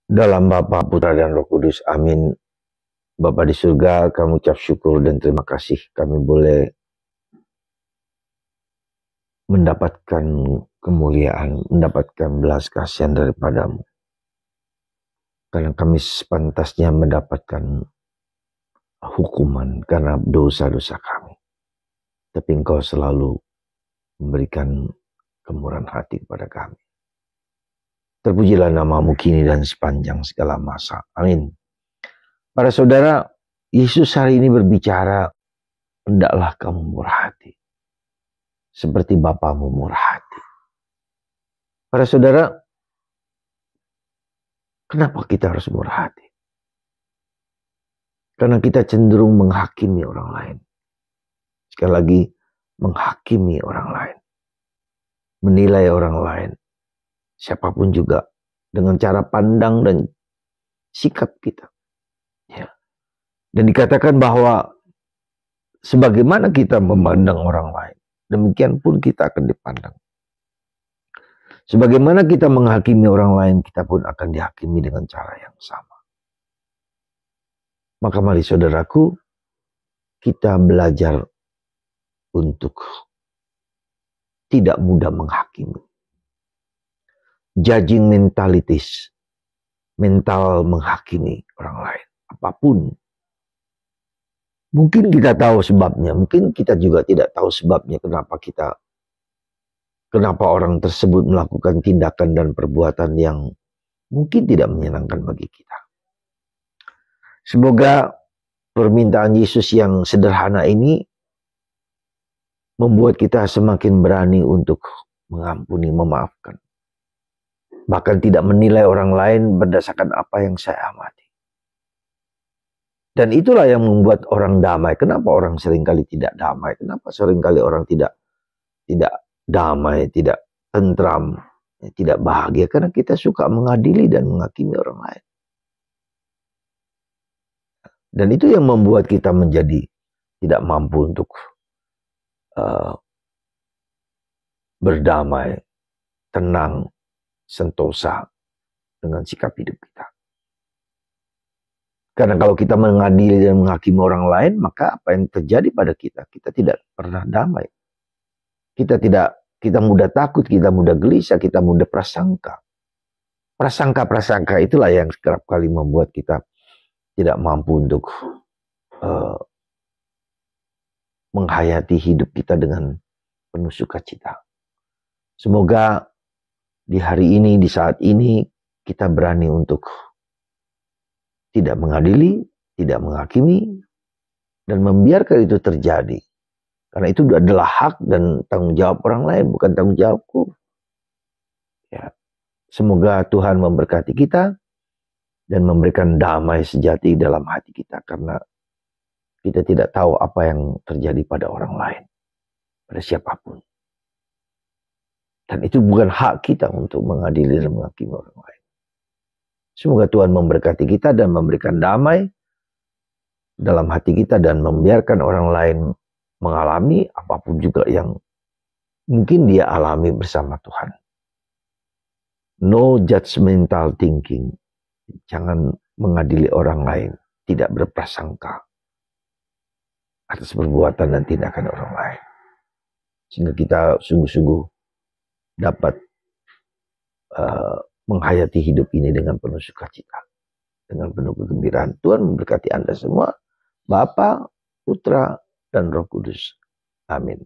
Dalam Bapa, Putra, dan Roh Kudus. Amin. Bapa di surga, kami ucap syukur dan terima kasih kami boleh mendapatkan kemuliaan, mendapatkan belas kasihan daripadamu. Karena kami sepantasnya mendapatkan hukuman karena dosa-dosa kami. Tapi Engkau selalu memberikan kemurahan hati kepada kami. Terpujilah namamu kini dan sepanjang segala masa. Amin. Para saudara, Yesus hari ini berbicara, hendaklah kamu murah hati. Seperti Bapamu murah hati. Para saudara, kenapa kita harus murah hati? Karena kita cenderung menghakimi orang lain. Sekali lagi, menghakimi orang lain. Menilai orang lain. Siapapun juga. Dengan cara pandang dan sikap kita. Ya. Dan dikatakan bahwa sebagaimana kita memandang orang lain, demikian pun kita akan dipandang. Sebagaimana kita menghakimi orang lain, kita pun akan dihakimi dengan cara yang sama. Maka mari saudaraku, kita belajar untuk tidak mudah menghakimi. Judging mentalities, mental menghakimi orang lain, apapun. Mungkin kita tahu sebabnya, mungkin kita juga tidak tahu sebabnya kenapa orang tersebut melakukan tindakan dan perbuatan yang mungkin tidak menyenangkan bagi kita. Semoga permintaan Yesus yang sederhana ini membuat kita semakin berani untuk mengampuni, memaafkan. Bahkan tidak menilai orang lain berdasarkan apa yang saya amati. Dan itulah yang membuat orang damai. Kenapa orang seringkali tidak damai? Kenapa seringkali orang tidak damai, tidak tentram, tidak bahagia? Karena kita suka mengadili dan menghakimi orang lain. Dan itu yang membuat kita menjadi tidak mampu untuk berdamai, tenang, sentosa dengan sikap hidup kita. Karena kalau kita mengadili dan menghakimi orang lain, maka apa yang terjadi pada kita? Kita tidak pernah damai. Kita mudah takut, kita mudah gelisah, kita mudah prasangka. Prasangka-prasangka itulah yang kerap kali membuat kita tidak mampu untuk menghayati hidup kita dengan penuh sukacita. Semoga di hari ini, di saat ini, kita berani untuk tidak mengadili, tidak menghakimi, dan membiarkan itu terjadi. Karena itu adalah hak dan tanggung jawab orang lain, bukan tanggung jawabku. Ya. Semoga Tuhan memberkati kita dan memberikan damai sejati dalam hati kita. Karena kita tidak tahu apa yang terjadi pada orang lain, pada siapapun. Dan itu bukan hak kita untuk mengadili dan menghakimi orang lain. Semoga Tuhan memberkati kita dan memberikan damai dalam hati kita dan membiarkan orang lain mengalami apapun juga yang mungkin dia alami bersama Tuhan. No judgmental thinking. Jangan mengadili orang lain, tidak berprasangka atas perbuatan dan tindakan orang lain. Sehingga kita sungguh-sungguh dapat menghayati hidup ini dengan penuh sukacita, dengan penuh kegembiraan. Tuhan memberkati Anda semua, Bapa, Putra, dan Roh Kudus. Amin.